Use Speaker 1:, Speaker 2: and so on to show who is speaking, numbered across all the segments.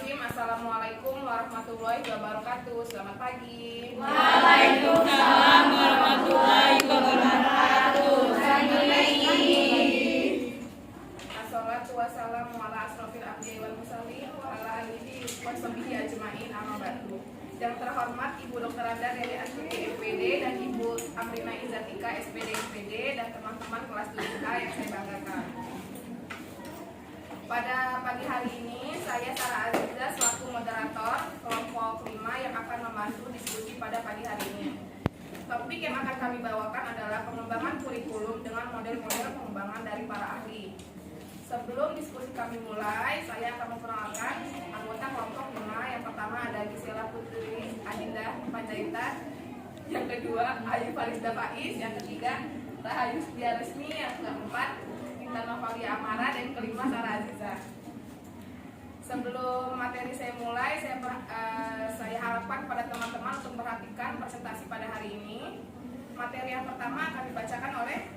Speaker 1: Bismillahirrahmanirrahim. Assalamualaikum warahmatullahi wabarakatuh. Selamat pagi.
Speaker 2: Waalaikumsalam warahmatullahi wabarakatuh. Selamat pagi.
Speaker 1: Assalatu wassalamu ala asrofil anbiya'i wal mursalin wa ala alihi wa sahbihi ajmain, amma ba'du. Yang terhormat Ibu Dr. Anda dari Astuti SPD dan Ibu Amrina Izatika SPD dan teman-teman kelas 7A yang saya banggakan. Pada pagi hari ini, saya Sarah Aziza selaku moderator kelompok 5 yang akan membantu diskusi pada pagi hari ini. Topik yang akan kami bawakan adalah pengembangan kurikulum dengan model-model pengembangan dari para ahli. Sebelum diskusi kami mulai, saya akan memperkenalkan anggota kelompok 5. Yang pertama ada Gisela Putri Adinda Panjaitan, yang kedua Ayu Farizda Faiz, yang ketiga Rahayu Setia Resmi, yang keempat Navalia Amara, dan kelima Sarah Aziza. Sebelum materi saya mulai, saya harapkan pada teman-teman untuk memperhatikan presentasi pada hari ini. Materi yang pertama akan dibacakan oleh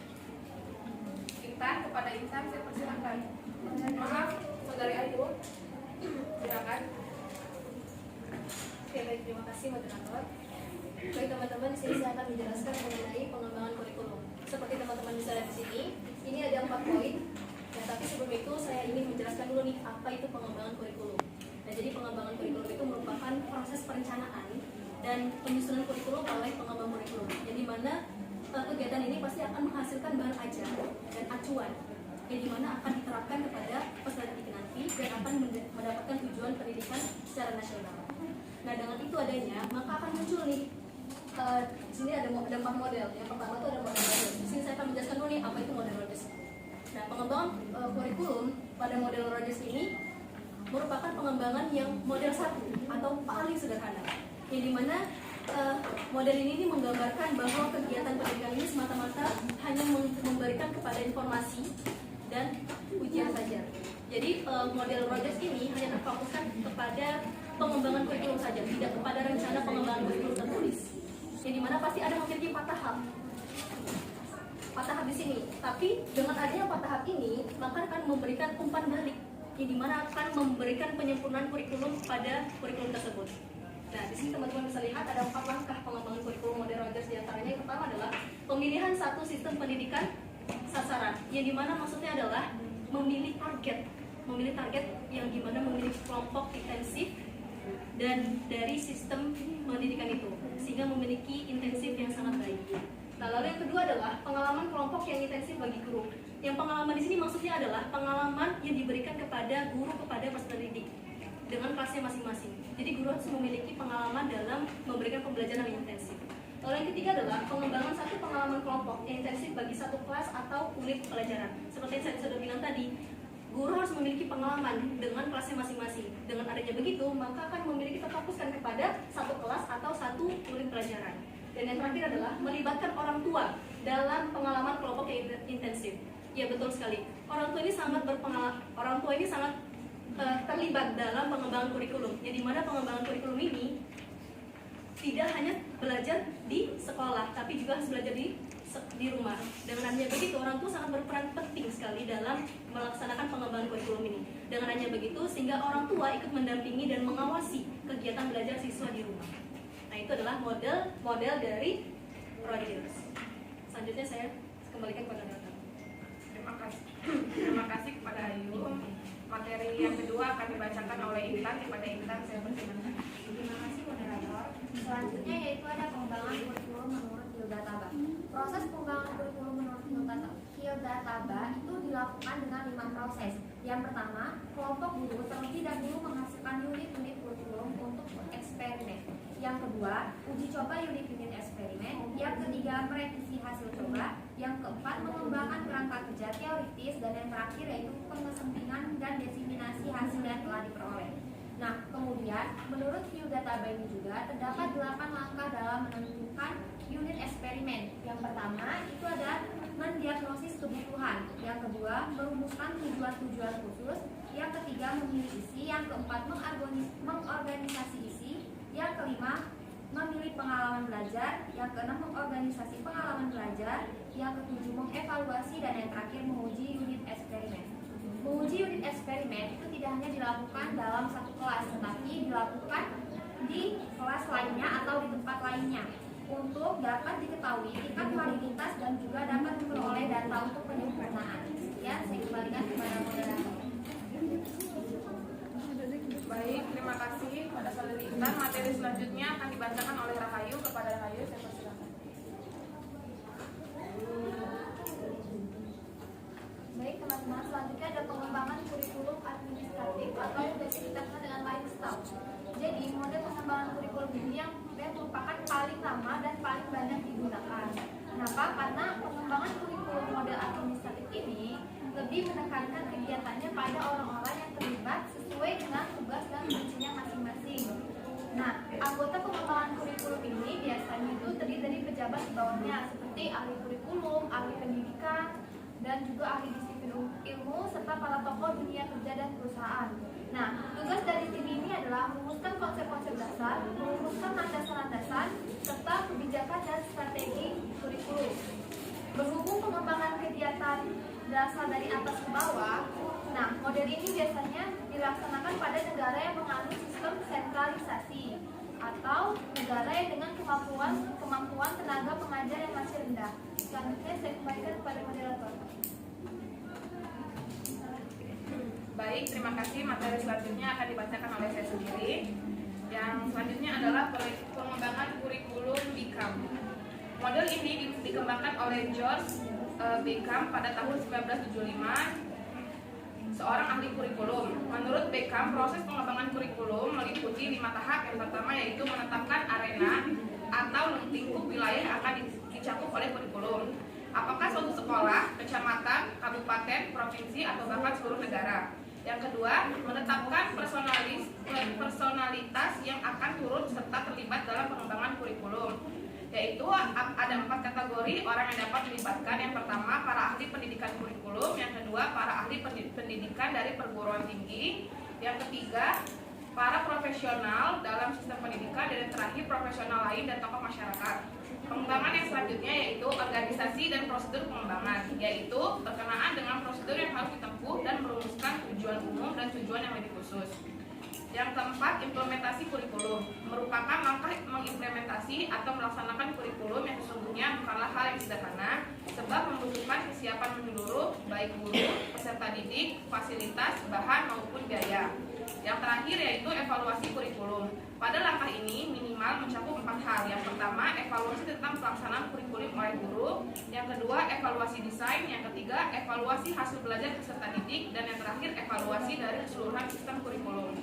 Speaker 1: Intan. Kepada Intan saya persilakan. Maaf, Saudari Ayu, silakan.
Speaker 3: Oke, baik, terima kasih moderator. Baik teman-teman, di sini saya akan menjelaskan mengenai pengembangan kurikulum. Seperti teman-teman bisa lihat di sini, ini ada 4 poin. Nah, tapi sebelum itu saya ingin menjelaskan dulu nih apa itu pengembangan kurikulum. Nah, jadi pengembangan kurikulum itu merupakan proses perencanaan dan penyusunan kurikulum oleh pengembang kurikulum. Yang dimana kegiatan ini pasti akan menghasilkan bahan ajar dan acuan yang dimana akan diterapkan kepada peserta didik nanti dan akan mendapatkan tujuan pendidikan secara nasional. Nah, dengan itu adanya, maka akan muncul nih di sini ada 4 model. Yang pertama itu ada model Rogers. Di sini saya akan menjelaskan dulu nih apa itu model Rogers. Nah, pengembangan kurikulum pada model Rogers ini merupakan pengembangan yang model 1 atau paling sederhana. Yang dimana model ini menggambarkan bahwa kegiatan pendidikan ini semata-mata hanya memberikan kepada informasi dan ujian saja. Jadi model Rogers ini hanya terfokuskan kepada pengembangan kurikulum saja, tidak kepada rencana pengembangan kurikulum tertulis. Yang dimana pasti ada memiliki 4 tahap di sini. Tapi dengan adanya 4 tahap ini, maka akan memberikan umpan balik, yang dimana akan memberikan penyempurnaan kurikulum pada kurikulum tersebut. Nah, di sini teman-teman bisa lihat ada 4 langkah pengembangan kurikulum model Rogers. Di antaranya yang pertama adalah pemilihan satu sistem pendidikan sasaran, yang dimana maksudnya adalah memilih target yang dimana memiliki kelompok intensif dan dari sistem pendidikan itu, sehingga memiliki intensif yang sangat baik. Nah, lalu yang kedua adalah pengalaman kelompok yang intensif bagi guru. Yang pengalaman di sini maksudnya adalah pengalaman yang diberikan kepada guru kepada peserta didik dengan kelasnya masing-masing. Jadi guru harus memiliki pengalaman dalam memberikan pembelajaran yang intensif. Lalu yang ketiga adalah pengembangan satu pengalaman kelompok yang intensif bagi satu kelas atau unit pelajaran. Seperti yang saya sudah bilang tadi, guru harus memiliki pengalaman dengan kelasnya masing-masing. Dengan adanya begitu, maka akan memiliki terfokuskan kepada satu kelas atau satu unit pelajaran. Dan yang terakhir adalah melibatkan orang tua dalam pengalaman kelompok yang intensif. Ya, betul sekali. Orang tua ini sangat terlibat dalam pengembangan kurikulum. Yang dimana pengembangan kurikulum ini tidak hanya belajar di sekolah, tapi juga harus belajar di rumah. Dengan hanya begitu, orang tua sangat berperan penting sekali dalam melaksanakan pengembangan kurikulum ini. Dengan hanya begitu, sehingga orang tua ikut mendampingi dan mengawasi kegiatan belajar siswa di rumah. Nah, itu adalah model dari Rogers. Selanjutnya saya kembalikan kepada Dr.
Speaker 1: Terima kasih kepada Ayu. Materi yang kedua akan dibacakan oleh Intan. Kepada Intan saya persilakan.
Speaker 4: Terima kasih moderator. Selanjutnya yaitu ada pengembangan kurikulum menurut Hildataba. Proses pengembangan kurikulum menurut Hildataba itu dilakukan dengan 5 proses. Yang pertama, kelompok guru terlebih dahulu menghasilkan unit-unit kurikulum untuk eksperimen. Yang kedua, uji coba unit-unit eksperimen. Yang ketiga, merevisi hasil coba. Yang keempat, mengembangkan kerangka kerja teoritis. Dan yang terakhir yaitu pengesampingan dan diseminasi hasil yang telah diperoleh. Nah, kemudian menurut Hildataba ini juga terdapat 8 langkah dalam menentukan unit eksperimen. Yang pertama itu ada mendiagnosis kebutuhan. Yang kedua, merumuskan tujuan-tujuan khusus. Yang ketiga, memilih isi. Yang keempat, mengorganisasi isi. Yang kelima, memilih pengalaman belajar. Yang keenam, mengorganisasi pengalaman belajar. Yang ketujuh, mengevaluasi. Dan yang terakhir, menguji unit eksperimen. Menguji unit eksperimen itu tidak hanya dilakukan dalam satu kelas, dilakukan di kelas lainnya atau di tempat lainnya untuk dapat diketahui tingkat validitas dan juga dapat diperoleh data untuk penyempurnaan. Ya, saya kembalikan kepada moderator.
Speaker 1: Baik, terima kasih pada saudari Intan. Materi selanjutnya akan dibacakan oleh Rahayu. Kepada Rahayu, saya persilakan.
Speaker 4: Baik teman-teman, selanjutnya ada pengembangan kurikulum administratif atau yang biasa kita kenal dengan lifestyle. Jadi model pengembangan kurikulum ini yang merupakan paling lama dan paling banyak digunakan. Kenapa? Karena pengembangan kurikulum model administratif ini lebih menekankan kegiatannya pada orang-orang yang terlibat sesuai dengan tugas dan fungsinya masing-masing. Nah, anggota pengembangan kurikulum ini biasanya itu terdiri dari pejabat di bawahnya seperti ahli kurikulum, ahli pendidikan, dan juga ahli disiplin ilmu serta para tokoh dunia kerja dan perusahaan. Nah, tugas dari tim ini adalah merumuskan konsep-konsep dasar, merumuskan landasan-landasan, serta kebijakan dan strategi kurikulum. Berhubung pengembangan kegiatan berasal dari atas ke bawah, nah model ini biasanya dilaksanakan pada negara yang menganut sistem sentralisasi atau negara yang dengan kemampuan tenaga pengajar yang masih rendah. Selanjutnya saya kembalikan kepada moderator.
Speaker 1: Baik, terima kasih. Materi selanjutnya akan dibacakan oleh saya sendiri. Yang selanjutnya adalah pengembangan kurikulum BICAM. Model ini dikembangkan oleh George Beckham pada tahun 1975, seorang ahli kurikulum. Menurut Beckham, proses pengembangan kurikulum meliputi 5 tahap. Yang pertama yaitu menetapkan arena atau lingkup wilayah yang akan dicakup oleh kurikulum. Apakah suatu sekolah, kecamatan, kabupaten, provinsi, atau bahkan seluruh negara. Yang kedua, menetapkan personalitas yang akan turut serta terlibat dalam pengembangan kurikulum. Yaitu ada 4 kategori orang yang dapat dilibatkan. Yang pertama, para ahli pendidikan kurikulum. Yang kedua, para ahli pendidikan dari perguruan tinggi. Yang ketiga, para profesional dalam sistem pendidikan. Dan yang terakhir, profesional lain dan tokoh masyarakat. Pengembangan yang selanjutnya yaitu organisasi dan prosedur pengembangan, yaitu berkenaan dengan prosedur yang harus ditempuh dan merumuskan tujuan umum dan tujuan yang lebih khusus. Yang keempat, implementasi kurikulum, merupakan langkah mengimplementasi atau melaksanakan kurikulum yang sesungguhnya bukanlah hal yang sederhana, sebab membutuhkan kesiapan menyeluruh, baik guru, peserta didik, fasilitas, bahan maupun biaya. Yang terakhir yaitu evaluasi kurikulum. Pada langkah ini minimal mencakup 4 hal. Yang pertama, evaluasi tentang pelaksanaan kurikulum oleh guru. Yang kedua, evaluasi desain. Yang ketiga, evaluasi hasil belajar peserta didik. Dan yang terakhir, evaluasi dari keseluruhan sistem kurikulum.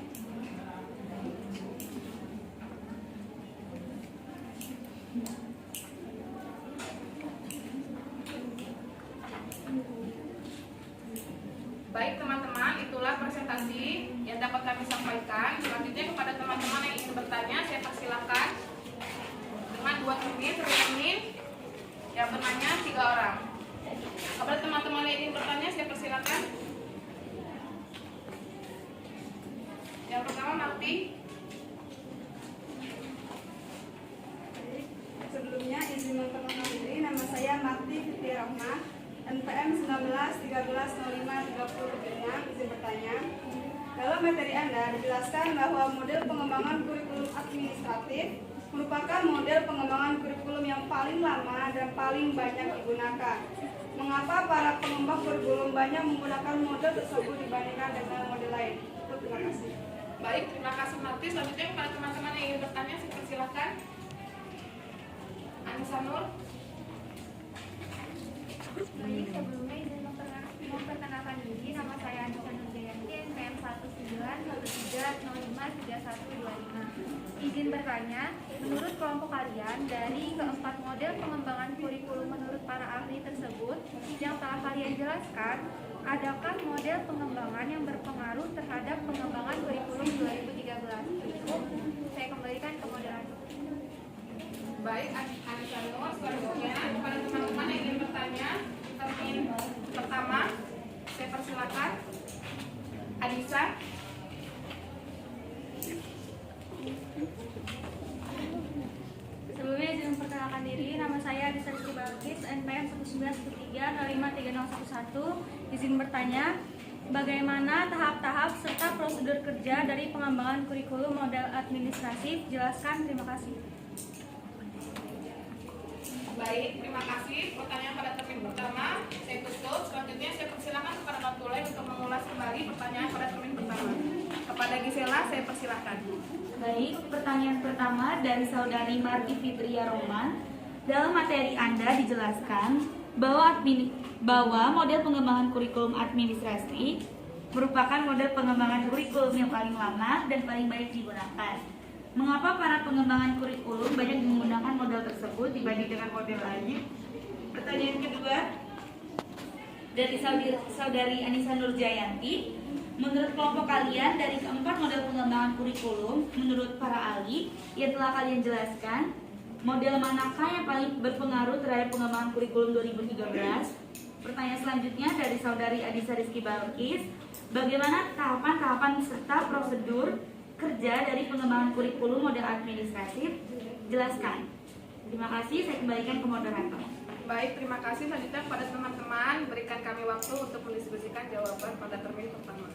Speaker 1: Baik teman-teman, itulah presentasi yang dapat kami sampaikan. Selanjutnya kepada teman-teman yang ingin bertanya, saya persilakan dengan 2 menit, 3 menit. Yang bertanya 3 orang. Kepada teman-teman yang ingin bertanya, saya persilakan. Yang pertama, Marti.
Speaker 5: Sebelumnya izin memperkenalkan diri, nama saya Marti Fitri Rahma, NPM 19130530 izin bertanya. Dalam materi Anda dijelaskan bahwa model pengembangan kurikulum administratif merupakan model pengembangan kurikulum yang paling lama dan paling banyak digunakan. Mengapa para pengembang kurikulum banyak menggunakan model tersebut dibandingkan dengan model lain? Terima kasih.
Speaker 1: Baik, terima kasih Marti. Selanjutnya kepada teman-teman yang ingin bertanya, saya persilakan. Anissa Nur.
Speaker 4: Baik, sebelumnya izin memperkenalkan diri, nama saya Anissa Nurjayanti, NPM 1913053125. Izin bertanya, menurut kelompok kalian, dari keempat model pengembangan kurikulum menurut para ahli tersebut yang telah kalian jelaskan, adakah model pengembangan yang berpengaruh terhadap pengembangan kurikulum 2013? Cukup, saya kembalikan ke moderator.
Speaker 1: Baik, Anissa Nur. Selanjutnya kepada teman-teman yang ingin bertanya, termin pertama, saya persilakan. Anissa.
Speaker 2: Sebelumnya izin memperkenalkan diri, nama saya Adisa Rizky Balkis, NPM 1913053011. Izin bertanya, Bagaimana tahap-tahap serta prosedur kerja dari pengembangan kurikulum model administratif? Jelaskan. Terima kasih.
Speaker 1: Baik, terima kasih. Pertanyaan pada termin pertama saya tutup. Selanjutnya saya persilakan kepada Pak Tulay untuk mengulas kembali pertanyaan pada termin pertama. Kepada Gisela saya persilakan.
Speaker 6: Baik, pertanyaan pertama dari saudari Marti Fitria Roman. Dalam materi Anda dijelaskan bahwa model pengembangan kurikulum administrasi merupakan model pengembangan kurikulum yang paling lama dan paling baik digunakan. Mengapa para pengembangan kurikulum banyak menggunakan model tersebut dibanding dengan model lain? Pertanyaan kedua dari saudari Anissa Nurjayanti. Menurut kelompok kalian, dari keempat model pengembangan kurikulum, menurut para ahli yang telah kalian jelaskan, model manakah yang paling berpengaruh terhadap pengembangan kurikulum 2013? Pertanyaan selanjutnya dari saudari Adisa Rizky Balkis. Bagaimana tahapan-tahapan serta prosedur kerja dari pengembangan kurikulum model administratif? Jelaskan. Terima kasih, saya kembalikan ke moderator.
Speaker 1: Baik, terima kasih. Selanjutnya kepada teman-teman, berikan kami waktu untuk mendiskusikan jawaban pada termin pertama.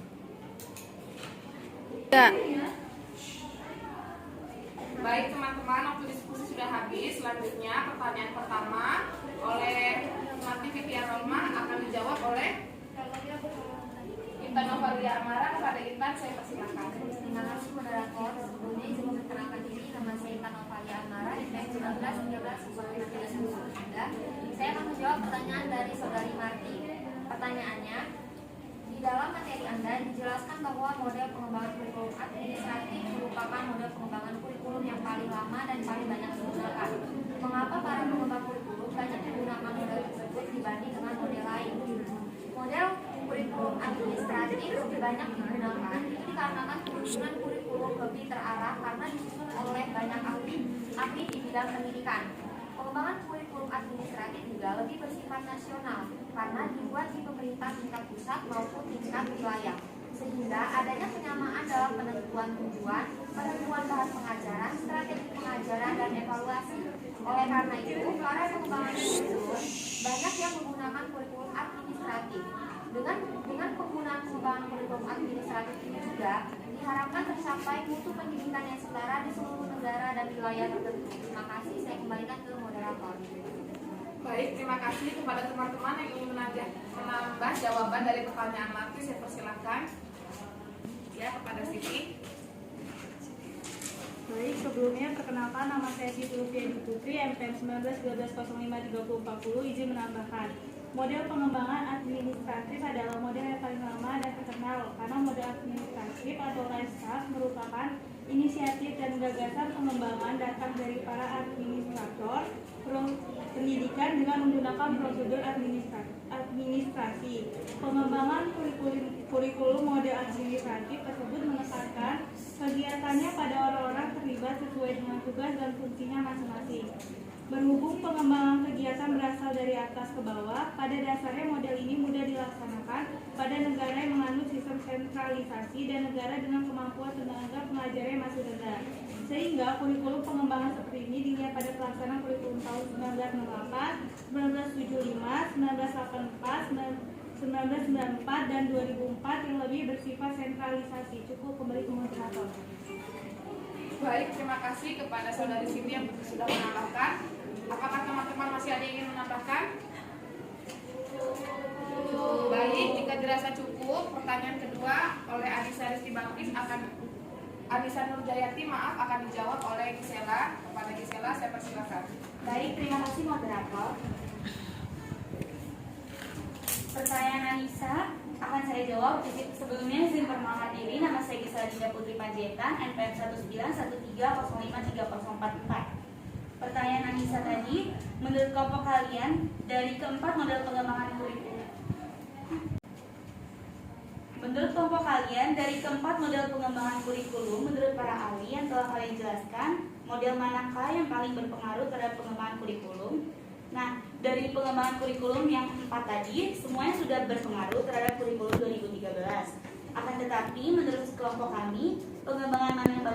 Speaker 1: Baik teman-teman, waktu diskusi sudah habis. Selanjutnya pertanyaan pertama oleh Marti Fitria Roma akan dijawab oleh Intan Novalia Amara. Kepada Intan saya persilakan.
Speaker 4: Terima kasih moderator. Sebelumnya izin memperkenalkan diri, nama saya Intan Novalia Amara, IPS 19 Saya akan menjawab pertanyaan dari saudari Marti. Pertanyaannya, di dalam materi Anda dijelaskan bahwa model pengembangan kurikulum administratif merupakan model pengembangan kurikulum yang paling lama dan paling banyak digunakan. Mengapa para pengembang kurikulum banyak menggunakan model tersebut dibanding dengan model lain? Model kurikulum administratif lebih banyak digunakan itu dikarenakan penyusunan kurikulum lebih terarah karena disusun oleh banyak ahli di bidang pendidikan. Pengembangan kurikulum administratif juga lebih bersifat nasional karena dibuat di pemerintah tingkat pusat maupun tingkat wilayah, sehingga adanya penyamaan dalam penentuan tujuan, penentuan bahan pengajaran, strategi pengajaran, dan evaluasi. Oleh karena itu, para pengembangan kurikulum banyak yang menggunakan kurikulum administratif. Dengan penggunaan pengembangan kurikulum administratif ini juga diharapkan tercapai mutu pendidikan yang setara di seluruh negara dan wilayah tertentu. Terima kasih, saya kembalikan ke moderator.
Speaker 1: Baik, terima kasih kepada teman-teman yang ingin menambah jawaban dari pertanyaan Marti. Saya persilakan ya kepada Siti.
Speaker 5: Baik, sebelumnya perkenalkan nama saya Siti Lufiani Putri, MPM 19-12-05-3040. Izin menambahkan, model pengembangan administratif adalah model yang paling lama dan terkenal karena model administratif atau Life merupakan inisiatif dan gagasan pengembangan datang dari para administrator pendidikan dengan menggunakan prosedur administrasi. Pengembangan kurikulum model administratif tersebut menekankan kegiatannya pada orang-orang terlibat sesuai dengan tugas dan fungsinya masing-masing. Berhubung pengembangan kegiatan berasal dari atas ke bawah, pada dasarnya model ini mudah dilaksanakan pada negara yang menganut sistem sentralisasi dan negara dengan kemampuan tenaga pengajar yang masih rendah. Sehingga kurikulum pengembangan seperti ini dilihat pada pelaksanaan kurikulum tahun 1968, 1975, 1984, 1994, dan 2004 yang lebih bersifat sentralisasi. Cukup, kembali ke moderator.
Speaker 1: Baik, terima kasih kepada saudari Siti yang sudah menambahkan. Apakah teman-teman masih ada yang ingin menambahkan? Baik, jika dirasa cukup, pertanyaan kedua oleh Adisa Rizky Balkis Adisa Nurjayati akan dijawab oleh Gisela. Kepada Gisela saya persilakan.
Speaker 6: Baik, terima kasih moderator. Pertanyaan Anissa akan saya jawab. Sebelumnya izin perkenalkan diri, nama saya Gisela Dinda Putri Panjaitan, NPM 19-13-05-3044. Pertanyaan Anissa tadi, menurut kelompok kalian, dari keempat model pengembangan kurikulum, menurut kelompok kalian, dari keempat model pengembangan kurikulum, menurut para ahli yang telah kalian jelaskan, model manakah yang paling berpengaruh terhadap pengembangan kurikulum? Nah, dari pengembangan kurikulum yang 4 tadi, semuanya sudah berpengaruh terhadap kurikulum 2013. Akan tetapi, menurut kelompok kami, pengembangan mana yang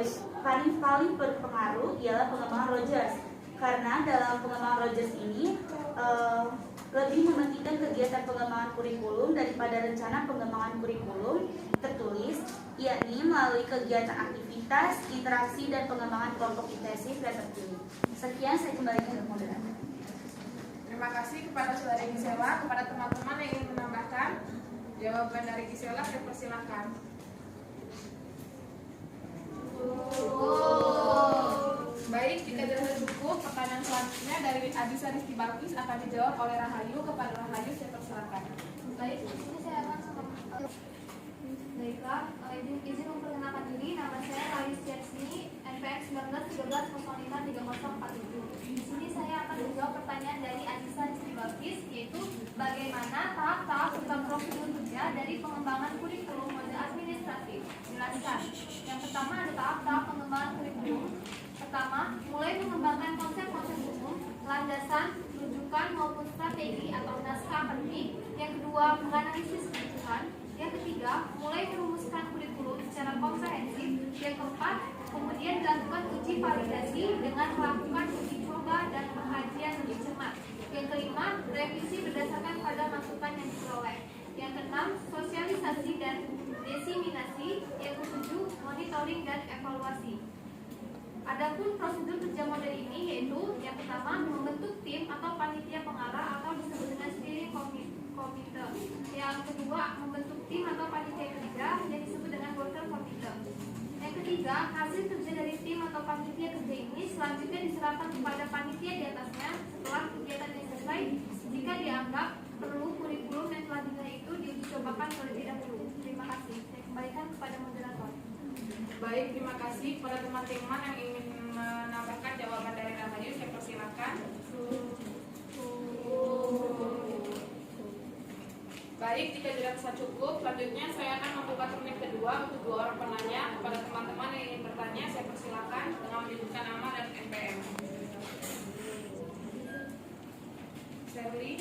Speaker 6: paling berpengaruh ialah pengembangan Rogers. Karena dalam pengembangan Rogers ini, lebih mementingkan kegiatan pengembangan kurikulum daripada rencana pengembangan kurikulum tertulis, yakni melalui kegiatan aktivitas, interaksi, dan pengembangan kelompok intensif dan terpilih. Sekian, saya kembalikan ke moderator.
Speaker 1: Terima kasih kepada Saudari Gisela. Kepada teman-teman yang ingin menambahkan jawaban dari Gisela, saya persilakan. Baik, jika dirasa cukup, pertanyaan selanjutnya dari Adisa Rizky Balkis akan dijawab oleh Rahayu. Kepada Rahayu, saya persilakan.
Speaker 4: Baik, ini saya akan baiklah, izin memperkenalkan diri. Nama saya Rahayu Setiarsini, NPM 1913053047. Di sini saya akan menjawab pertanyaan dari Adisa Rizky Balkis, yaitu bagaimana tahap-tahap serta prosedur kerja dari pengembangan kurikulum model administratif. Jelaskan. Yang pertama ada tahap-tahap pengembangan kurikulum. Pertama, mulai mengembangkan konsep-konsep umum, landasan, rujukan maupun strategi atau naskah akademik. Yang kedua, menganalisis kebutuhan. Yang ketiga, mulai merumuskan kurikulum secara komprehensif. Yang keempat, kemudian dilakukan uji validasi dengan melakukan uji coba dan pengkajian lebih cermat. Yang kelima, revisi berdasarkan pada masukan yang diperoleh. Yang keenam, sosialisasi dan diseminasi. Yang ketujuh, monitoring dan evaluasi. Adapun prosedur kerja model ini yaitu yang pertama membentuk tim atau panitia pengarah atau disebut dengan steering committee. Yang kedua membentuk tim atau panitia kerja yang disebut dengan worker committee. Yang ketiga, hasil kerja dari tim atau panitia kerja ini selanjutnya diserahkan kepada panitia di atasnya setelah kegiatan yang selesai jika dianggap perlu kurikulum yang telah dinilai itu diuji cobakan terlebih dahulu. Terima kasih. Saya kembalikan kepada moderator.
Speaker 1: Baik, terima kasih kepada teman-teman yang ingin menambahkan jawaban dari Rahayu, saya persilakan. Baik, jika dirasa cukup, selanjutnya saya akan membuka termin kedua untuk 2 orang penanya. Kepada teman-teman yang ingin bertanya, saya persilakan dengan menyebutkan nama dan NPM. Shirley.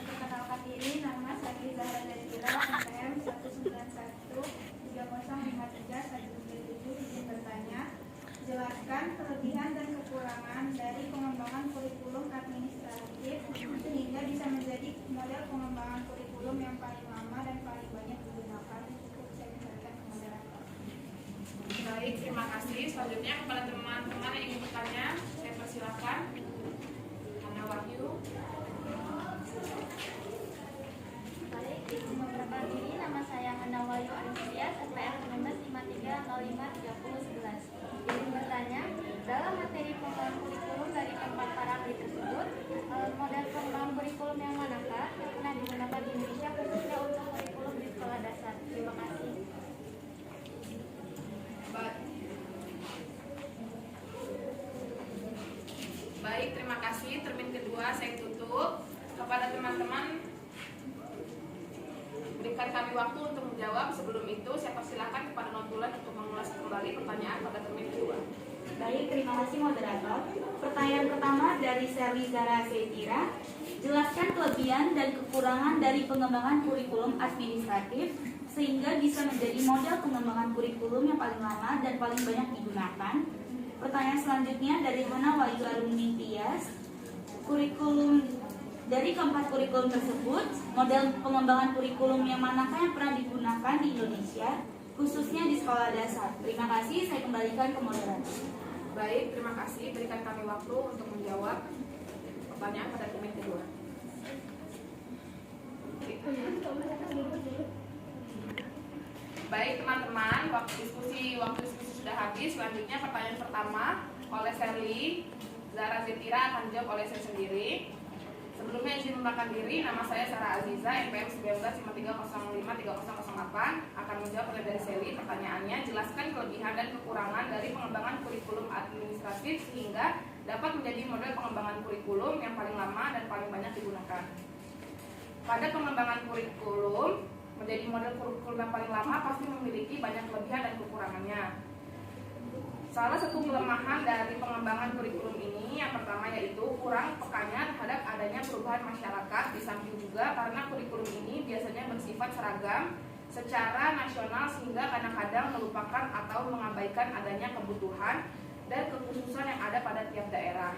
Speaker 2: Perkenalkan diri, nama saya Zahra Zahira, NPM 191305317. Izin bertanya, jelaskan kelebihan dan kekurangan dari pengembangan kurikulum administratif sehingga bisa menjadi model pengembangan kurikulum yang paling lama dan paling banyak digunakan. Cukup, saya kembalikan ke moderator.
Speaker 1: Baik, terima kasih. Selanjutnya kepada teman-teman yang ingin bertanya, saya persilakan. Hana Wahyu.
Speaker 2: Baik, izin memperkenalkan diri, nama saya Hana Wahyu Anisias, SPM 19533011. Izin bertanya, dalam materi pengembangan kurikulum dari keempat parameter tersebut, model pengembangan kurikulum yang manakah yang pernah digunakan di Indonesia khususnya untuk kurikulum di sekolah dasar? Terima kasih.
Speaker 1: Baik, terima kasih. Termin kedua saya tutup. Kepada teman-teman, berikan kami waktu untuk menjawab. Sebelum itu, saya persilakan kepada Notulen untuk mengulas kembali pertanyaan pada termin kedua.
Speaker 6: Baik, terima kasih moderator. Pertanyaan pertama dari Serli Zara Setira. Jelaskan kelebihan dan kekurangan dari pengembangan kurikulum administratif sehingga bisa menjadi model pengembangan kurikulum yang paling lama dan paling banyak digunakan. Pertanyaan selanjutnya dari Hana Wahyu Alumni Tias. Dari keempat kurikulum tersebut, model pengembangan kurikulum yang manakah yang pernah digunakan di Indonesia, khususnya di sekolah dasar? Terima kasih, saya kembalikan ke moderator.
Speaker 1: Baik, terima kasih. Berikan kami waktu untuk menjawab pertanyaan pada termin kedua. Baik teman-teman, waktu diskusi sudah habis. Selanjutnya pertanyaan pertama oleh Serli Zara Zetira akan dijawab oleh saya sendiri. Sebelumnya izin memperkenalkan diri, nama saya Sarah Aziza, NPM 1953053008. Akan menjawab oleh dari Serli. Pertanyaannya, jelaskan kelebihan dan kekurangan dari pengembangan kurikulum administratif sehingga dapat menjadi model pengembangan kurikulum yang paling lama dan paling banyak digunakan. Pada pengembangan kurikulum, menjadi model kurikulum yang paling lama pasti memiliki banyak kelebihan dan kekurangannya. Salah satu kelemahan dari pengembangan kurikulum ini yang pertama yaitu kurang pekanya terhadap adanya perubahan masyarakat, di samping juga karena kurikulum ini biasanya bersifat seragam secara nasional sehingga kadang-kadang melupakan atau mengabaikan adanya kebutuhan dan kekhususan yang ada pada tiap daerah.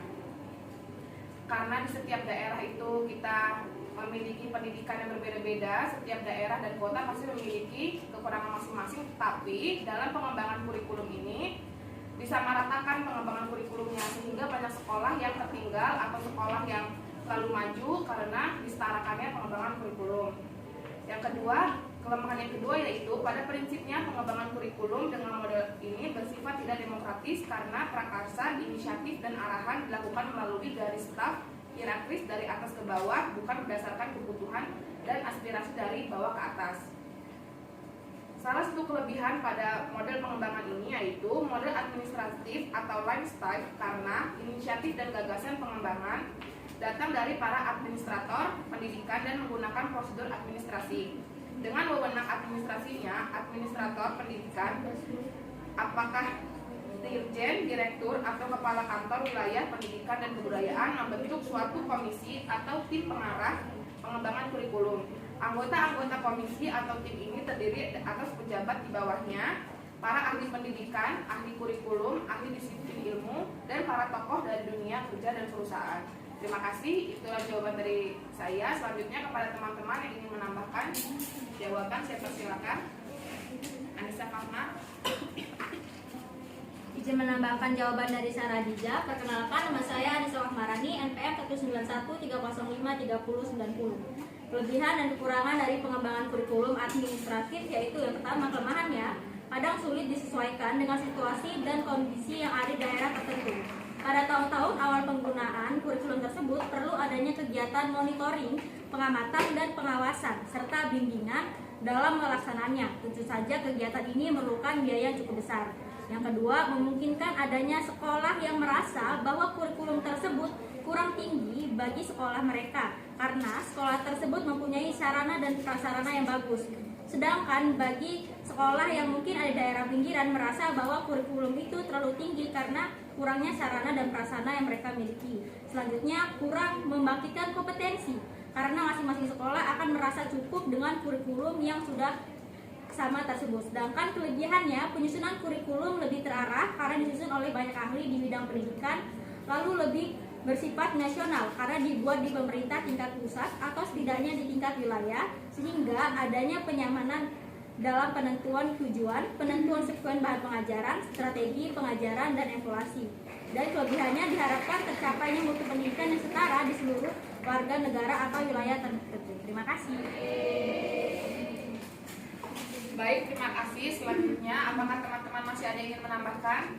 Speaker 1: Karena di setiap daerah itu kita memiliki pendidikan yang berbeda-beda, setiap daerah dan kota pasti memiliki kekurangan masing-masing, tapi dalam pengembangan kurikulum ini disamaratakan pengembangan kurikulumnya sehingga banyak sekolah yang tertinggal atau sekolah yang terlalu maju karena disetarakannya pengembangan kurikulum. Yang kedua, kelemahan yang kedua yaitu pada prinsipnya pengembangan kurikulum dengan model ini bersifat tidak demokratis karena prakarsa, inisiatif dan arahan dilakukan melalui garis staf hierarkis dari atas ke bawah, bukan berdasarkan kebutuhan dan aspirasi dari bawah ke atas. Salah satu kelebihan pada model pengembangan ini yaitu model administratif atau line style karena inisiatif dan gagasan pengembangan datang dari para administrator pendidikan dan menggunakan prosedur administrasi. Dengan wewenang administrasinya, administrator pendidikan, apakah dirjen, direktur, atau kepala kantor wilayah pendidikan dan kebudayaan membentuk suatu komisi atau tim pengarah pengembangan kurikulum. Anggota-anggota komisi atau tim ini terdiri atas pejabat di bawahnya, para ahli pendidikan, ahli kurikulum, ahli disiplin ilmu, dan para tokoh dari dunia kerja dan perusahaan. Terima kasih, itulah jawaban dari saya. Selanjutnya kepada teman-teman yang ingin menambahkan jawaban, saya persilakan. Anissa Fahma.
Speaker 7: Izin menambahkan jawaban dari Sarah Dija. Perkenalkan, nama saya Anissa Fahmarani, NPM 19130503090. Kelebihan dan kekurangan dari pengembangan kurikulum administratif yaitu yang pertama, kelemahannya kadang sulit disesuaikan dengan situasi dan kondisi yang ada di daerah tertentu. Pada tahun-tahun awal penggunaan kurikulum tersebut perlu adanya kegiatan monitoring, pengamatan dan pengawasan serta bimbingan dalam melaksananya. Tentu saja kegiatan ini memerlukan biaya yang cukup besar. Yang kedua, memungkinkan adanya sekolah yang merasa bahwa kurikulum tersebut kurang tinggi bagi sekolah mereka karena sekolah tersebut mempunyai sarana dan prasarana yang bagus. Sedangkan bagi sekolah yang mungkin ada di daerah pinggiran merasa bahwa kurikulum itu terlalu tinggi karena kurangnya sarana dan prasarana yang mereka miliki. Selanjutnya, kurang membangkitkan kompetensi karena masing-masing sekolah akan merasa cukup dengan kurikulum yang sudah sama tersebut. Sedangkan kelebihannya, penyusunan kurikulum lebih terarah karena disusun oleh banyak ahli di bidang pendidikan, lalu lebih bersifat nasional karena dibuat di pemerintah tingkat pusat atau setidaknya di tingkat wilayah, sehingga adanya penyamanan dalam penentuan tujuan, penentuan sekuen bahan pengajaran, strategi pengajaran, dan evaluasi. Dan kelebihannya diharapkan tercapainya mutu pendidikan yang setara di seluruh warga negara atau wilayah tertentu. Terima kasih.
Speaker 1: Baik, terima kasih. Selanjutnya, apakah teman-teman masih ada yang ingin menambahkan?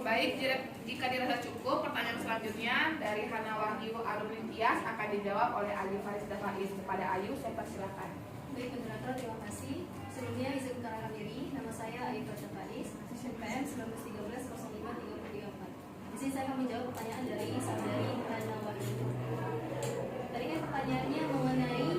Speaker 1: Baik, jika dirasa cukup, pertanyaan selanjutnya dari Hana Wahyu Alumni Tias akan dijawab oleh Ayu Farisda Faiz. Kepada Ayu, saya persilakan.
Speaker 3: Baik, moderator, terima kasih. Sebelumnya izin mengenalkan diri, nama saya Ayu Farisda Faiz, NPM 1913053334. Di sini saya akan menjawab pertanyaan dari saudari Hana Wahyu. Tadi kan pertanyaannya mengenai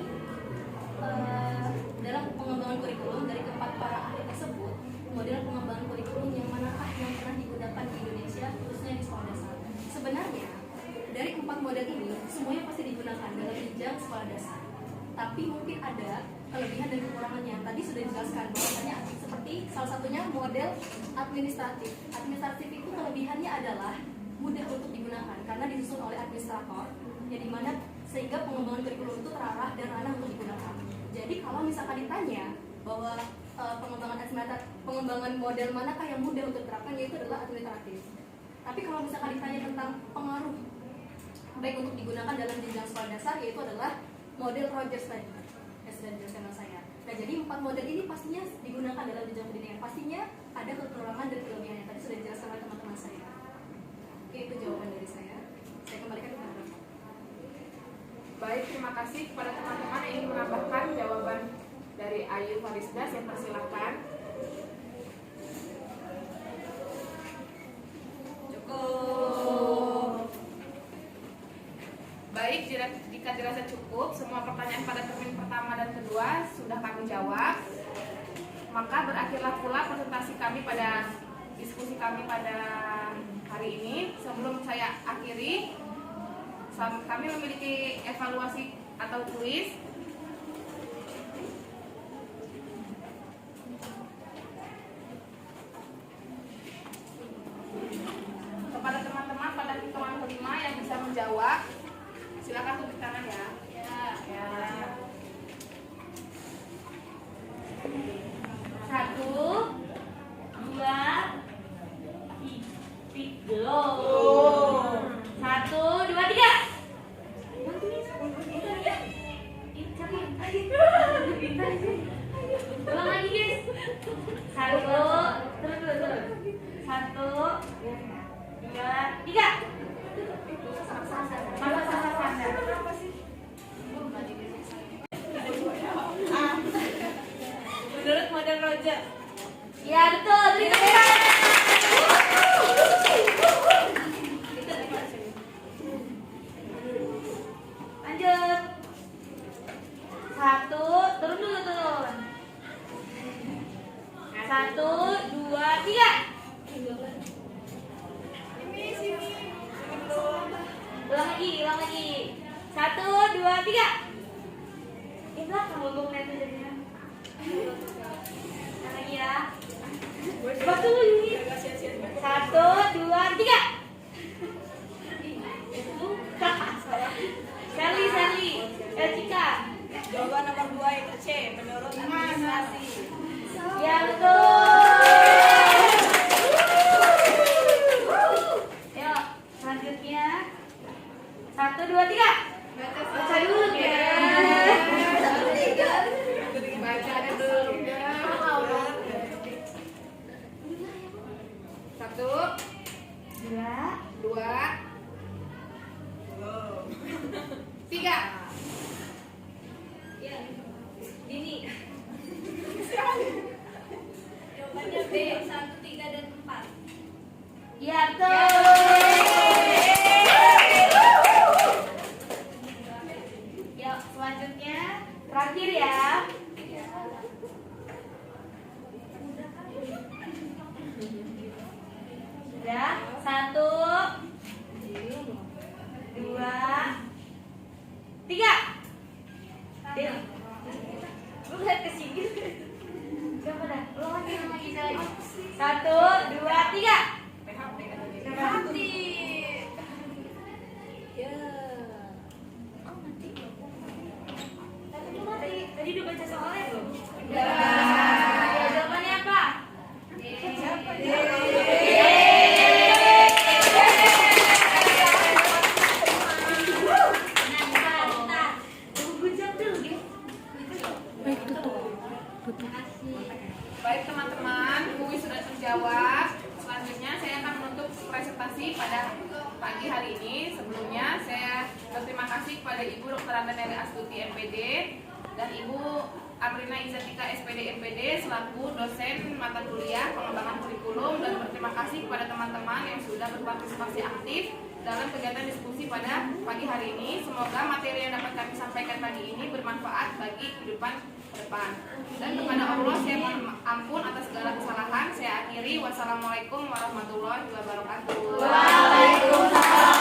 Speaker 3: dalam pengembangan kurikulum dari keempat para ahli tersebut, model pengembangan kurikulum yang manakah yang pernah digunakan di Indonesia, khususnya di sekolah dasar? Sebenarnya, dari keempat model ini, semuanya pasti digunakan dalam jenjang sekolah dasar. Tapi mungkin ada kelebihan dan kekurangannya. Tadi sudah dijelaskan bahwasanya seperti salah satunya model administratif. Administratif itu kelebihannya adalah mudah untuk digunakan karena disusun oleh administrator, yang dimana sehingga pengembangan kurikulum itu terarah dan ranah untuk digunakan. Jadi kalau misalkan ditanya bahwa pengembangan model manakah yang mudah untuk diterapkan, yaitu adalah administratif. Tapi kalau misalkan ditanya tentang pengaruh baik untuk digunakan dalam jenjang sekolah dasar, yaitu adalah model Rogers tadi yang sudah dijelaskan oleh saya. Nah, jadi 4 model ini pastinya digunakan dalam jenjang pendidikan. Pastinya ada kekurangan dan kelebihannya. Tadi sudah dijelaskan oleh teman-teman saya. Oke, itu jawaban dari saya. Saya kembalikan kepada Bapak.
Speaker 1: Baik, terima kasih kepada teman-teman yang ingin menambahkan jawaban dari Ayu Farisda. Saya persilakan. Cukup. Baik, jika dirasa cukup, semua pertanyaan pada termin pertama dan kedua sudah kami jawab. Maka berakhirlah pula presentasi kami pada diskusi kami pada hari ini. Sebelum saya akhiri, kami memiliki evaluasi atau kuis.
Speaker 6: Satu, terus. 1, 2, 3. Masa sasa. Menurut model Roger. Ya betul, beri tepuk tangan. Lanjut. 1, turun dulu, turun. 1, 2, 3. Ulang lagi. 1, 2, 3. Ini belakang logo net jadinya. Lagi ya. Coba dulu ini. 1, 2, 3. Sally, Cika.
Speaker 1: Jawaban nomor 2 itu C, menurut administrasi.
Speaker 6: Ya betul. Yuk, selanjutnya 1, 2, 3. Baca dulu ya.
Speaker 1: Baca dulu. 1, 2, 3.
Speaker 3: Ya, Dini. Jawabannya B, 1, 3, dan 4.
Speaker 6: Ya betul. Yuk, selanjutnya terakhir ya. Sudah, 1, 2, 3. Din, lu lihat ke sini. Coba dah, ulang lagi. 1, 2, 3. Mati.
Speaker 3: Ya.
Speaker 6: Tadi udah baca soalnya belum?
Speaker 3: Ya.
Speaker 6: Ya, jawabannya apa?
Speaker 1: Baik teman-teman, kuis sudah terjawab. Selanjutnya saya akan menutup presentasi pada pagi hari ini. Sebelumnya saya berterima kasih kepada Ibu Dr. Anda Neli Astuti MPD dan Ibu Aprina Izatika SPD MPD selaku dosen mata kuliah pengembangan kurikulum, dan berterima kasih kepada teman-teman yang sudah berpartisipasi aktif dalam kegiatan diskusi pada pagi hari ini. Semoga materi yang dapat kami sampaikan pagi ini bermanfaat bagi kehidupan ke depan. Dan kepada Allah saya mohon ampun atas segala kesalahan. Saya akhiri. Wassalamualaikum warahmatullahi wabarakatuh.
Speaker 6: Waalaikumsalam.